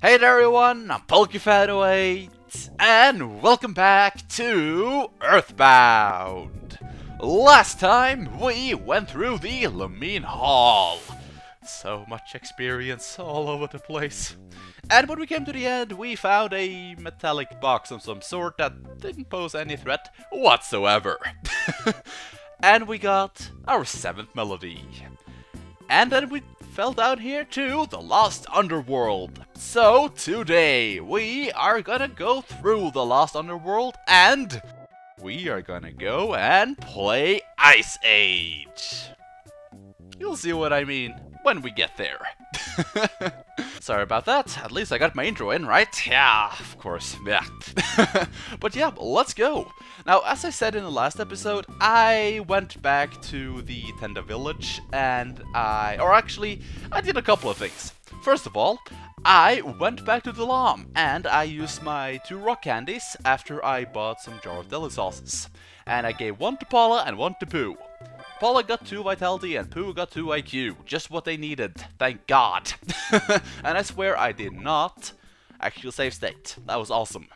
Hey there everyone, I'm PokeFan08, and welcome back to Earthbound! Last time we went through the Lumine Hall. So much experience all over the place. And when we came to the end, we found a metallic box of some sort that didn't pose any threat whatsoever. And we got our 7th melody. And then we fell down here to the Lost Underworld. So today we are gonna go through the Lost Underworld and we are gonna go and play Ice Age. You'll see what I mean when we get there. Sorry about that, at least I got my intro in, right? Yeah, of course, yeah. But yeah, let's go! Now, as I said in the last episode, I went back to the Tenda village and I did a couple of things. First of all, I went back to the LOM and I used my 2 rock candies after I bought some jar of deli sauces. And I gave 1 to Paula and 1 to Pooh. Paula got 2 vitality and Pooh got 2 IQ, just what they needed, thank God. And I swear I did not actually save state, that was awesome.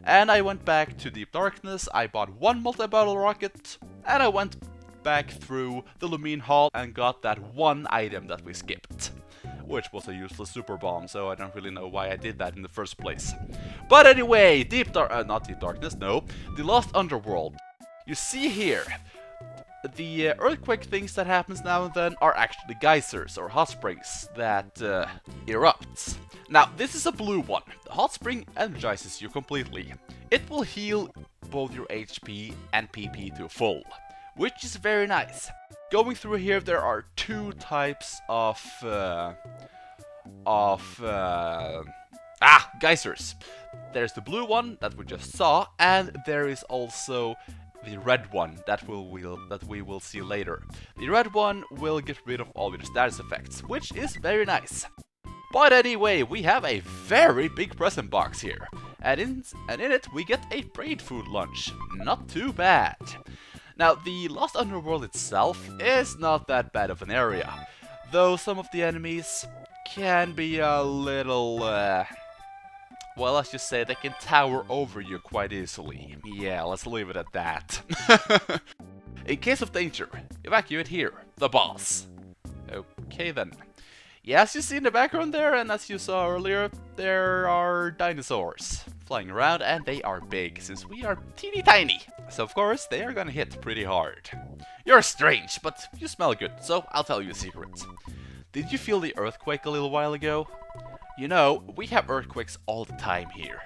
And I went back to Deep Darkness, I bought 1 multi-battle rocket, and I went back through the Lumine Hall and got that 1 item that we skipped. Which was a useless super bomb, so I don't really know why I did that in the first place. But anyway, not Deep Darkness, no, the Lost Underworld. You see here, the earthquake things that happens now and then are actually geysers or hot springs that erupts. Now this is a blue one. The hot spring energizes you completely. It will heal both your HP and PP to full, which is very nice. Going through here there are 2 types of geysers. There's the blue one that we just saw, and there is also the red one that we will see later. The red one will get rid of all your status effects, which is very nice. But anyway, we have a very big present box here, and in it we get a braid food lunch. Not too bad. Now the Lost Underworld itself is not that bad of an area, though some of the enemies can be a little well, let's just say they can tower over you quite easily. Yeah, let's leave it at that. In case of danger, evacuate here, the boss. Okay then. Yeah, as you see in the background there, and as you saw earlier, there are dinosaurs flying around, and they are big, since we are teeny tiny. So of course, they are gonna hit pretty hard. You're strange, but you smell good, so I'll tell you a secret. Did you feel the earthquake a little while ago? You know, we have earthquakes all the time here.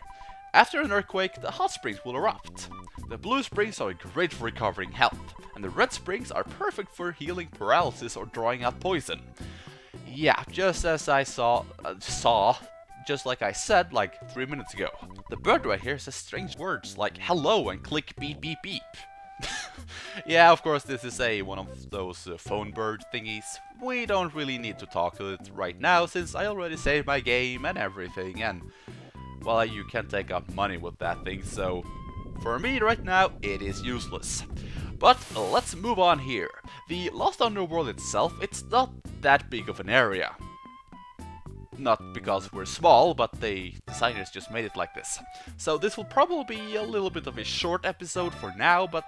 After an earthquake, the hot springs will erupt. The blue springs are great for recovering health, and the red springs are perfect for healing paralysis or drawing out poison. Yeah, just as I just like I said like 3 minutes ago. The bird right here says strange words like hello and click beep beep beep. Yeah, of course this is one of those phone bird thingies. We don't really need to talk to it right now since I already saved my game and everything, and well, you can't take out money with that thing, so for me right now it is useless. But let's move on here. The Lost Underworld itself, it's not that big of an area. Not because we're small, but the designers just made it like this. So this will probably be a little bit of a short episode for now, but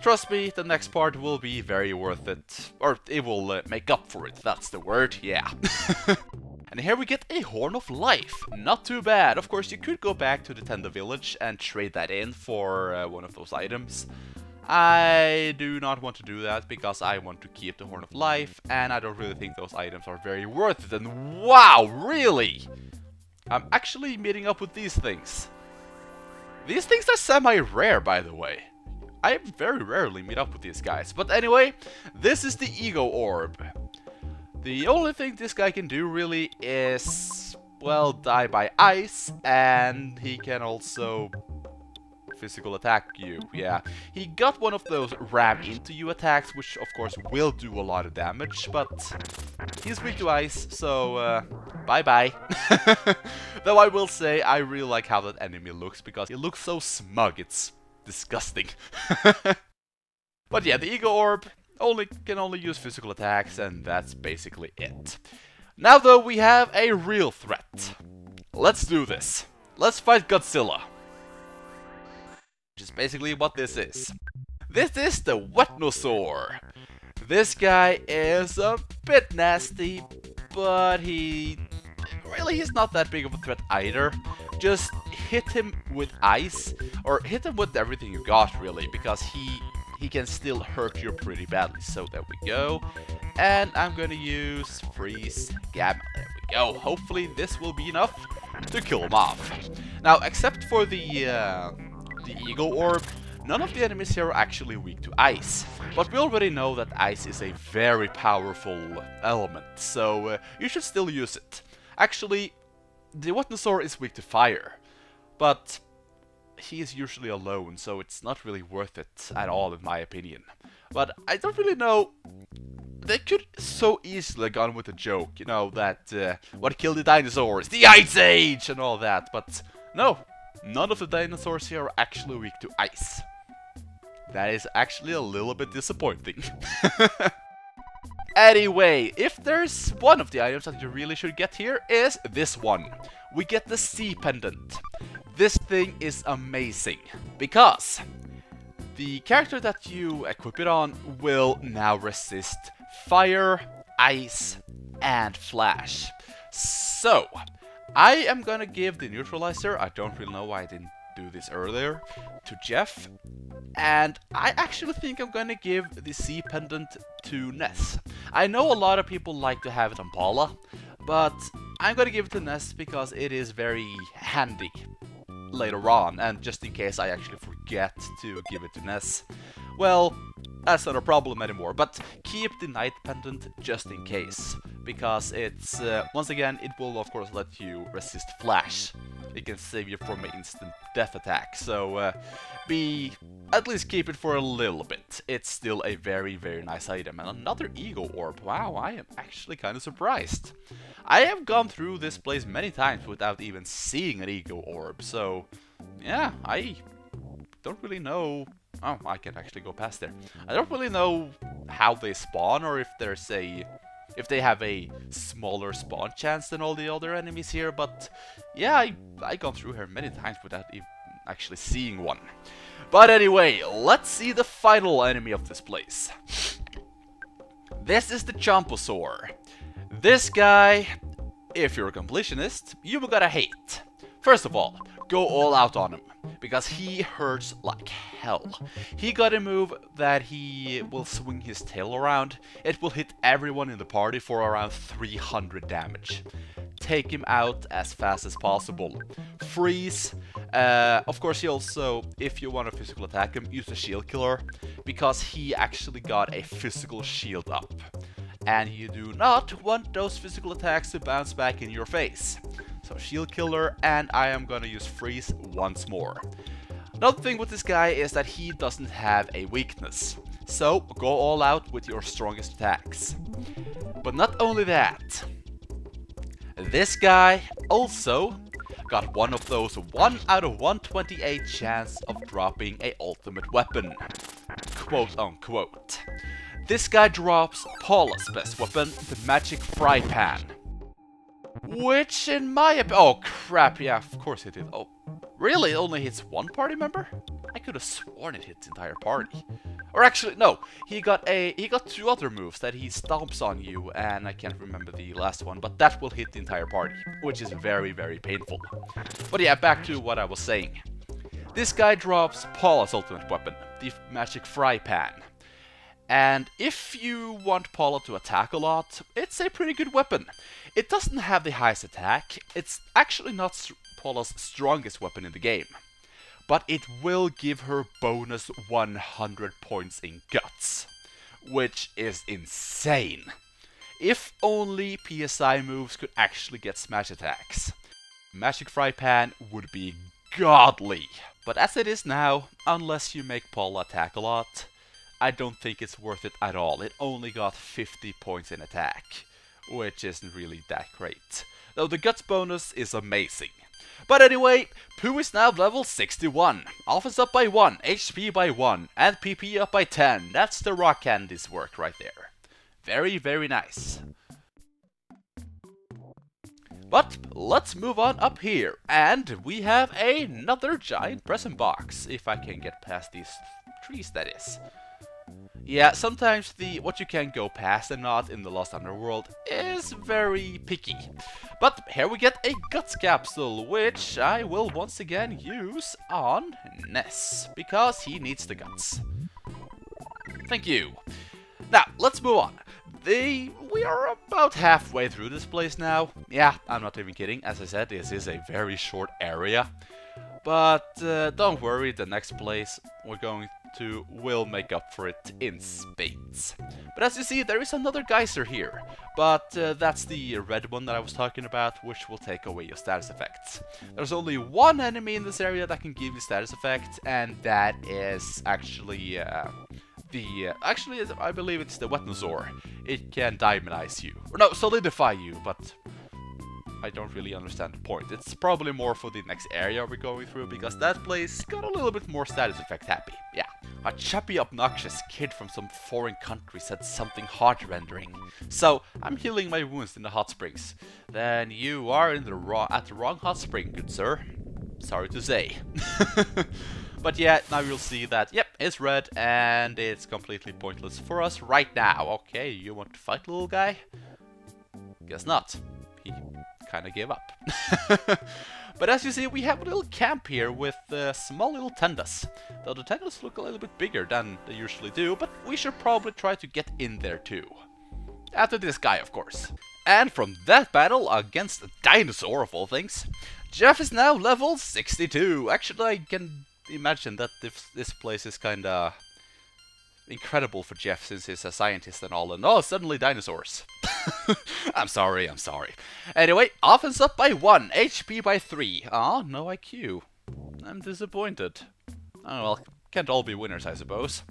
trust me, the next part will be very worth it. Or it will make up for it, that's the word, yeah. And here we get a Horn of Life. Not too bad. Of course, you could go back to the Tenda village and trade that in for one of those items. I do not want to do that because I want to keep the Horn of Life, and I don't really think those items are very worth it. And wow, really? I'm actually meeting up with these things. These things are semi-rare, by the way. I very rarely meet up with these guys. But anyway, this is the Ego Orb. The only thing this guy can do really is, well, die by ice, and he can also physical attack you. Yeah, he got one of those ram into you attacks, which of course will do a lot of damage, but he's weak to ice, so bye-bye. Though I will say, I really like how that enemy looks, because he looks so smug, it's disgusting. But yeah, the Ego Orb can only use physical attacks, and that's basically it. Now though, we have a real threat. Let's do this. Let's fight Godzilla. Which is basically what this is. This is the Dinosaurs. This guy is a bit nasty, but he's not that big of a threat either. Just hit him with ice, or hit him with everything you got really, because he can still hurt you pretty badly. So there we go. And I'm gonna use Freeze Gamma. There we go. Hopefully this will be enough to kill him off. Now, except for the Ego Orb, none of the enemies here are actually weak to ice. But we already know that ice is a very powerful element, so you should still use it. Actually, the Dinosaur is weak to fire, but he is usually alone, so it's not really worth it at all in my opinion. But I don't really know. They could so easily have gone with a joke, you know, that what killed the dinosaurs? The Ice Age! And all that, but no. None of the dinosaurs here are actually weak to ice. That is actually a little bit disappointing. Anyway, if there's one of the items that you really should get here, is this one. We get the Sea Pendant. This thing is amazing, because the character that you equip it on will now resist fire, ice, and flash. So, I am gonna give the neutralizer, I don't really know why I didn't do this earlier, to Jeff. And I actually think I'm gonna give the Sea Pendant to Ness. I know a lot of people like to have it on Paula, but I'm gonna give it to Ness because it is very handy later on, and just in case I actually forget to give it to Ness, well, that's not a problem anymore. But keep the Night Pendant just in case, because it's, once again, it will of course let you resist flash. It can save you from an instant death attack, so at least keep it for a little bit. It's still a very, very nice item. And another Ego Orb. Wow, I am actually kind of surprised. I have gone through this place many times without even seeing an Ego Orb, so yeah, I don't really know. Oh, I can actually go past there. I don't really know how they spawn, or if there's if they have a smaller spawn chance than all the other enemies here, but yeah, I've gone through here many times without even actually seeing one. But anyway, let's see the final enemy of this place. This is the Chomposaur. This guy, if you're a completionist, you gotta hate. First of all, go all out on him, because he hurts like hell. He got a move that he will swing his tail around. It will hit everyone in the party for around 300 damage. Take him out as fast as possible. Freeze. Of course, he also, if you want to physical attack him, use the shield killer, because he actually got a physical shield up. And you do not want those physical attacks to bounce back in your face. So shield killer, and I am gonna use freeze once more. Another thing with this guy is that he doesn't have a weakness. So go all out with your strongest attacks. But not only that, this guy also got one of those 1 out of 128 chance of dropping a ultimate weapon. Quote unquote. This guy drops Paula's best weapon, the magic fry pan. Which in my oh crap, yeah, of course it did. Oh, really? It only hits one party member? I could have sworn it hit the entire party. Or actually, no, he got two other moves that he stomps on you, and I can't remember the last one, but that will hit the entire party, which is very, very painful. But yeah, back to what I was saying. This guy drops Paula's ultimate weapon, the magic fry pan. And if you want Paula to attack a lot, it's a pretty good weapon. It doesn't have the highest attack, it's actually not Paula's strongest weapon in the game. But it will give her bonus 100 points in guts, which is insane. If only PSI moves could actually get smash attacks. Magic Fry Pan would be godly. But as it is now, unless you make Paula attack a lot, I don't think it's worth it at all. It only got 50 points in attack, which isn't really that great. Though the guts bonus is amazing. But anyway, Pooh is now level 61. Offense up by 1, HP by 1, and PP up by 10. That's the rock candy's work right there. Very, very nice. But let's move on up here, and we have another giant present box, if I can get past these trees, that is. Yeah, sometimes what you can go past and not in the Lost Underworld is very picky. But here we get a Guts Capsule, which I will once again use on Ness, because he needs the guts. Thank you. Now, let's move on. We are about halfway through this place now. Yeah, I'm not even kidding. As I said, this is a very short area. But don't worry, the next place we're going to will make up for it in spades. But as you see, there is another geyser here. But that's the red one that I was talking about, which will take away your status effects. There's only one enemy in this area that can give you status effects, and that is actually... actually, I believe it's the Dinosaurs. It can diamondize you. Or no, solidify you, but I don't really understand the point. It's probably more for the next area we're going through, because that place got a little bit more status effect happy. Yeah. A chubby, obnoxious kid from some foreign country said something heart-rendering. So, I'm healing my wounds in the hot springs. Then you are at the wrong hot spring, good sir. Sorry to say. But yeah, now you'll see that, yep, it's red, and it's completely pointless for us right now. Okay, you want to fight, little guy? Guess not. He kinda gave up. But as you see, we have a little camp here with small little tendas. Though the tendas look a little bit bigger than they usually do, but we should probably try to get in there too. After this guy, of course. And from that battle against a dinosaur, of all things, Jeff is now level 62. Actually, I can imagine that this place is kinda incredible for Jeff, since he's a scientist and all, and oh, suddenly dinosaurs. I'm sorry. Anyway, offense up by 1, HP by 3. Ah, no IQ. I'm disappointed. Oh well, can't all be winners, I suppose.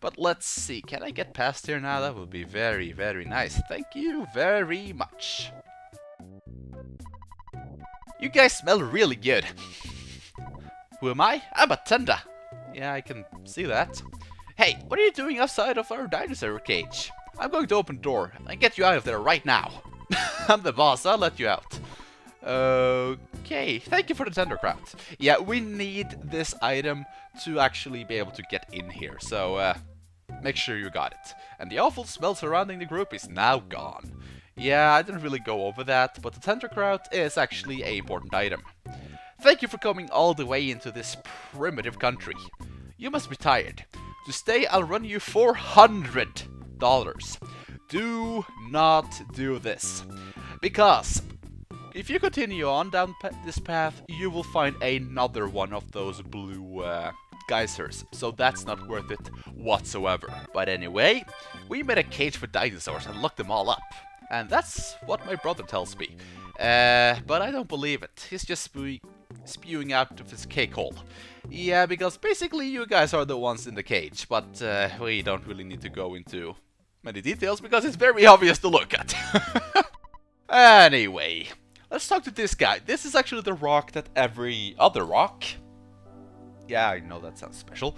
But let's see, can I get past here now? That would be very, very nice. Thank you very much. You guys smell really good. Who am I? I'm a tender. Yeah, I can see that. Hey, what are you doing outside of our dinosaur cage? I'm going to open the door and get you out of there right now. I'm the boss, I'll let you out. Okay, thank you for the tender craft. Yeah, we need this item to actually be able to get in here, so make sure you got it. And the awful smell surrounding the group is now gone. Yeah, I didn't really go over that, but the tender craft is actually an important item. Thank you for coming all the way into this primitive country. You must be tired. To stay, I'll run you $400. Do not do this. Because if you continue on down this path, you will find another one of those blue geysers. So that's not worth it whatsoever. But anyway, we made a cage for dinosaurs and locked them all up. And that's what my brother tells me. But I don't believe it. He's just spewing out of his cake hole. Yeah, because basically you guys are the ones in the cage, but we don't really need to go into many details because it's very obvious to look at. Anyway, let's talk to this guy. This is actually the rock that every other rock, yeah, I know that sounds special,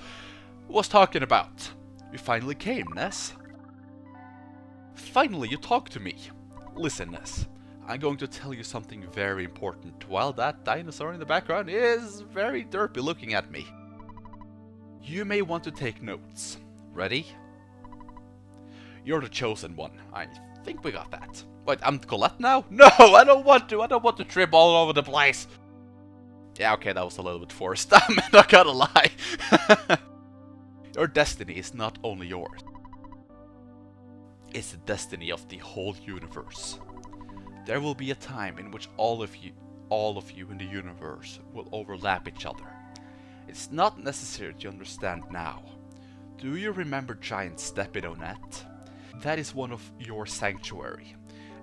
was talking about. You finally came, Ness. Finally, you talk to me. Listen, Ness. I'm going to tell you something very important, while that dinosaur in the background is very derpy looking at me. You may want to take notes. Ready? You're the chosen one. I think we got that. Wait, I'm Colette now? No, I don't want to. I don't want to trip all over the place. Yeah, okay, that was a little bit forced. I'm not gonna lie. Your destiny is not only yours. It's the destiny of the whole universe. There will be a time in which all of you in the universe will overlap each other. It's not necessary to understand now. Do you remember Giant Stepidonet? That is one of your sanctuary.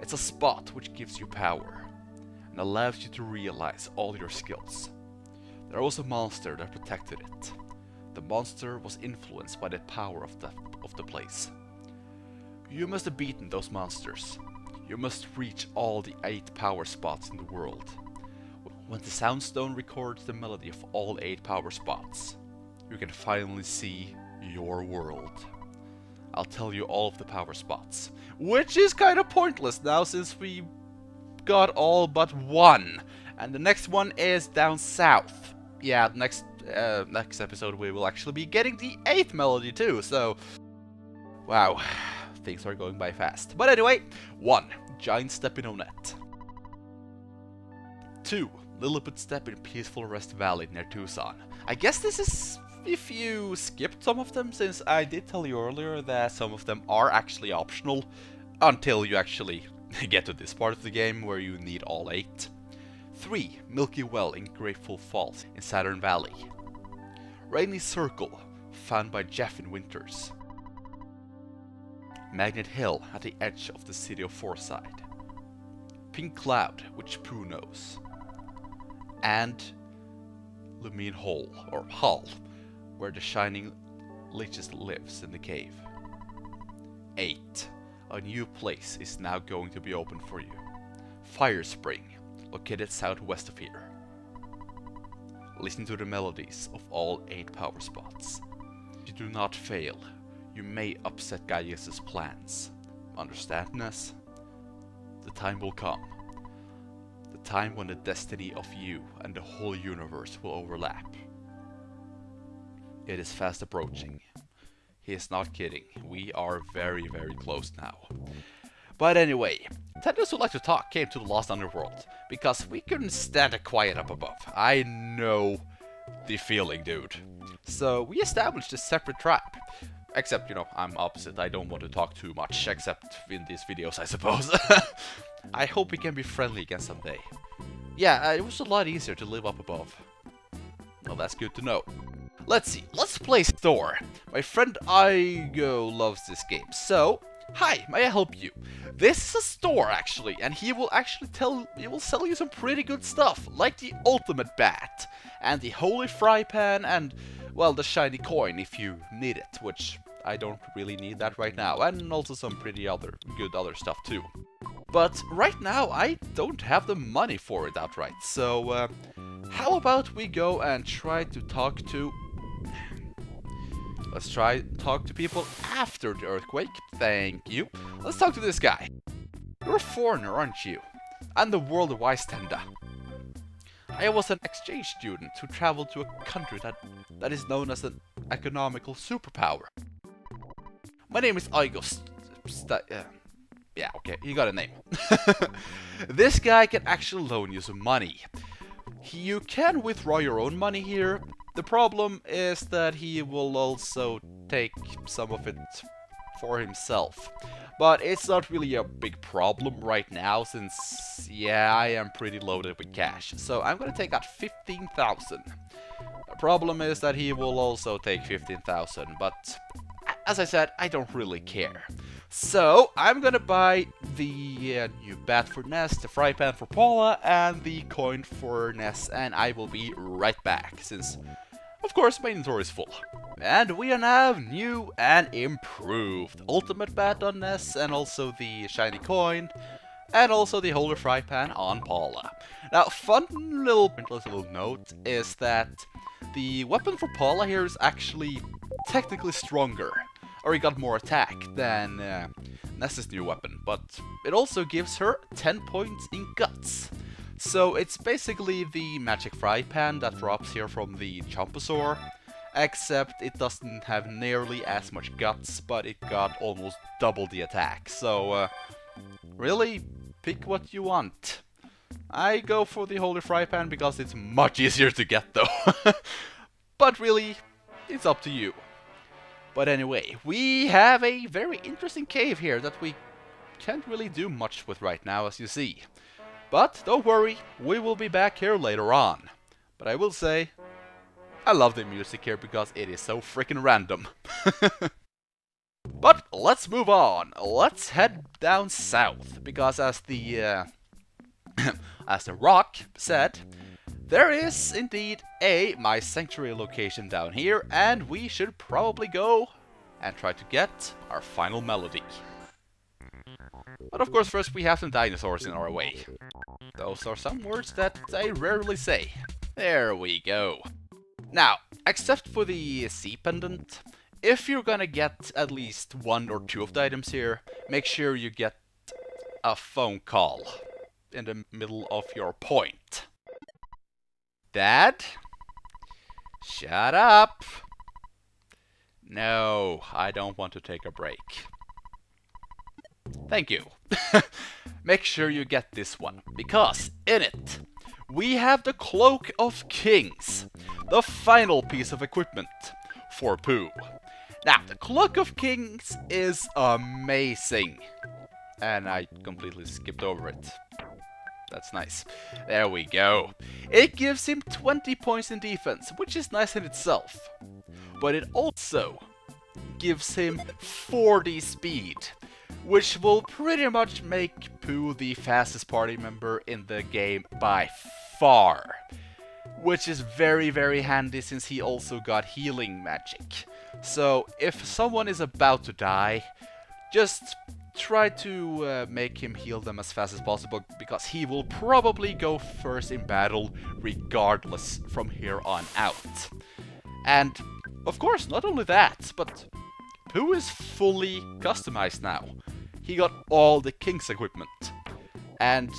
It's a spot which gives you power and allows you to realize all your skills. There was a monster that protected it. The monster was influenced by the power of the place. You must have beaten those monsters. You must reach all the 8 power spots in the world. When the Soundstone records the melody of all 8 power spots, you can finally see your world. I'll tell you all of the power spots, which is kind of pointless now since we got all but one. And the next one is down south. Yeah, next episode we will actually be getting the 8th melody too, so... Wow, things are going by fast. But anyway, 1. Giant Step in Onet. 2. Lilliput Step in Peaceful Rest Valley near Tucson. I guess this is if you skipped some of them, since I did tell you earlier that some of them are actually optional until you actually get to this part of the game where you need all 8. 3. Milky Well in Grateful Falls in Saturn Valley. Rainy Circle, found by Jeff in Winters. Magnet Hill at the edge of the city of Forside. Pink Cloud, which Pooh knows. And Lumine Hole, or Hull, where the Shining Lichess lives in the cave. 8. A new place is now going to be open for you. Fire Spring, located southwest of here. Listen to the melodies of all 8 power spots. If you do not fail, you may upset Gaius' plans. Understand, Ness? The time will come. The time when the destiny of you and the whole universe will overlap. It is fast approaching. He is not kidding. We are very, very close now. But anyway, Tenders Who Like to Talk came to the Lost Underworld because we couldn't stand it quiet up above. I know the feeling, dude. So we established a separate tribe. Except, you know, I'm opposite. I don't want to talk too much, except in these videos, I suppose. I hope we can be friendly again someday. Yeah, it was a lot easier to live up above. Well, that's good to know. Let's see. Let's play Store. My friend Igo loves this game. So, hi, may I help you? This is a store, actually, and he will sell you some pretty good stuff, like the ultimate bat, and the holy fry pan, and, well, the shiny coin if you need it, which I don't really need that right now, and also some pretty good other stuff too. But right now I don't have the money for it outright, so how about we go and try to talk to... Let's try talk to people after the earthquake. Thank you. Let's talk to this guy. You're a foreigner, aren't you? I'm the world wise Tenda. I was an exchange student who traveled to a country that is known as an economical superpower. My name is Igos. Yeah, okay, you got a name. This guy can actually loan you some money. You can withdraw your own money here. The problem is that he will also take some of it for himself. But it's not really a big problem right now since, yeah, I am pretty loaded with cash. So I'm gonna take out 15,000. The problem is that he will also take 15,000, but as I said, I don't really care. So I'm gonna buy the new bat for Ness, the fry pan for Paula, and the coin for Ness, and I will be right back since, of course, my inventory is full. And we now have new and improved ultimate bat on Ness, and also the shiny coin, and also the holy fry pan on Paula. Now, fun little note is that the weapon for Paula here is actually technically stronger, or he got more attack than Ness's new weapon, but it also gives her 10 points in guts. So it's basically the magic fry pan that drops here from the Chomposaur, except it doesn't have nearly as much guts, but it got almost double the attack. So really, pick what you want. I go for the holy fry pan because it's much easier to get though. But really, it's up to you. But anyway, we have a very interesting cave here that we can't really do much with right now, as you see. But don't worry, we will be back here later on. But I will say, I love the music here because it is so freaking random. But let's move on. Let's head down south, because as the as the rock said, there is indeed a My Sanctuary location down here, and we should probably go and try to get our final melody. But of course first we have some dinosaurs in our way. Those are some words that I rarely say. There we go. Now, except for the Sea Pendant, if you're gonna get at least 1 or 2 of the items here, make sure you get a phone call. in the middle of your point. Dad? Shut up! No, I don't want to take a break. Thank you. Make sure you get this one, because in it, we have the Cloak of Kings, the final piece of equipment for Pooh. Now, the Cloak of Kings is amazing. And I completely skipped over it. That's nice. There we go. It gives him 20 points in defense, which is nice in itself. But it also gives him 40 speed, which will pretty much make Pooh the fastest party member in the game by far. Which is very, very handy since he also got healing magic. So if someone is about to die, just try to make him heal them as fast as possible, because he will probably go first in battle regardless from here on out. And of course, not only that, but Pooh is fully customized now. He got all the King's equipment. And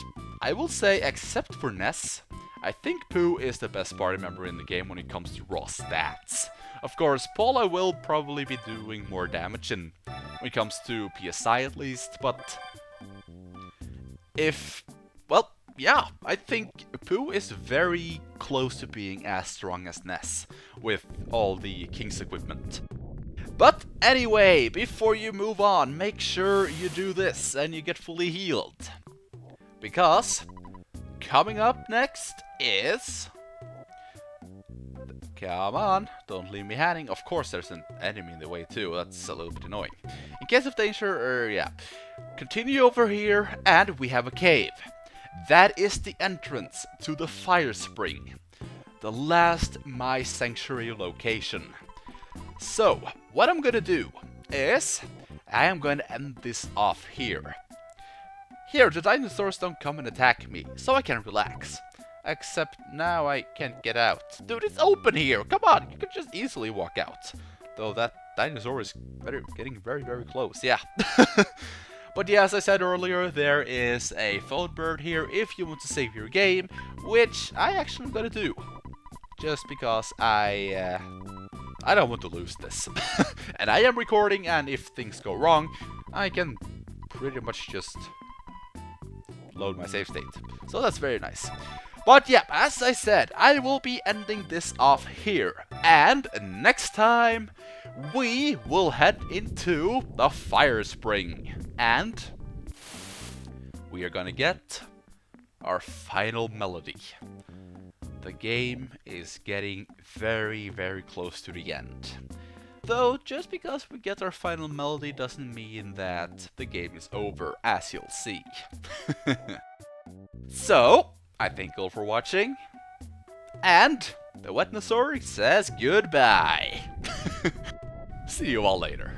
I will say, except for Ness, I think Pooh is the best party member in the game when it comes to raw stats. Of course, Paula will probably be doing more damage when it comes to PSI at least, but well, yeah, I think Pooh is very close to being as strong as Ness with all the King's equipment. But anyway, before you move on, make sure you do this and you get fully healed. Because coming up next is... Come on, don't leave me hanging. Of course there's an enemy in the way too, that's a little bit annoying. In case of danger, yeah. Continue over here and we have a cave. That is the entrance to the fire spring. The last My Sanctuary location. So, what I'm gonna do is, I am going to end this off here. Here, the dinosaurs don't come and attack me, so I can relax. Except now I can't get out. Dude, it's open here! Come on, you can just easily walk out. Though that dinosaur is getting very, very close, yeah. But yeah, as I said earlier, there is a phone bird here if you want to save your game, which I actually am gonna do. Just because I don't want to lose this. And I am recording, and if things go wrong, I can pretty much just load my save state. So that's very nice. But yeah, as I said, I will be ending this off here. And next time, we will head into the fire spring. And we are gonna get our final melody. The game is getting very, very close to the end. Though, just because we get our final melody doesn't mean that the game is over, as you'll see. So, I thank you all for watching, and the Wetnosaur says goodbye. See you all later.